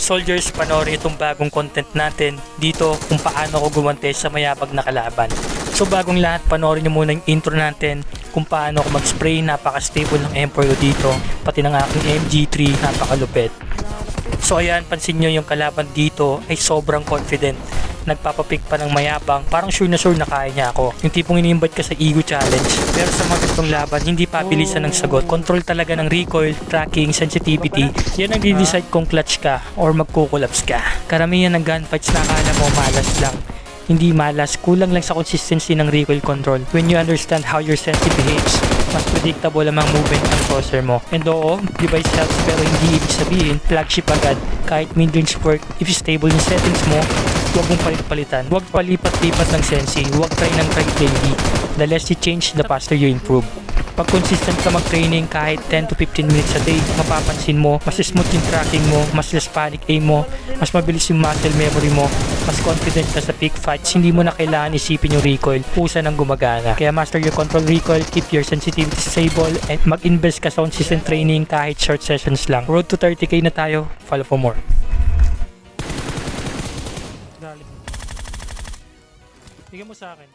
Soldiers, panoorin itong bagong content natin dito kung paano ako gumante sa mayabag na kalaban. So bagong lahat, panoorin nyo muna yung intro natin kung paano ako mag-spray. Napaka-stable ng M4 ko dito, pati ng aking MG3, napakalupit. So ayan, pansin nyo yung kalaban dito ay sobrang confident. Nagpapapick pa ng mayabang, parang sure na kaya niya ako. Yung tipong ini-invite ka sa ego challenge. Pero sa mga ganitong laban, hindi pabilisan ng sagot. Control talaga ng recoil, tracking, sensitivity. Yan ang di-decide kung clutch ka or magkukulaps ka. Karamihan ng gunfights na akala mo malas lang. Hindi malas, kulang lang sa consistency ng recoil control. When you understand how your sensor behaves, mas predictable ang mga movement ng crosser mo. And oo, device helps pero hindi ibig sabihin flagship agad. Kahit mid-range work, if stable yung settings mo, huwag mong palit-palitan. Huwag palipat-lipat ng sensi. Huwag try ng try daily. The less you change, the faster you improve. Pag consistent ka mag-training kahit 10 to 15 minutes a day, mapapansin mo, mas smooth yung tracking mo, mas less panic aim mo, mas mabilis yung muscle memory mo, mas confident ka sa peak fights, hindi mo na kailangan isipin yung recoil, pusa ng gumagana. Kaya master your control recoil, keep your sensitivity stable, and mag-invest ka sa consistent training kahit short sessions lang. Road to 30k na tayo, follow for more. Bigyan mo sa akin.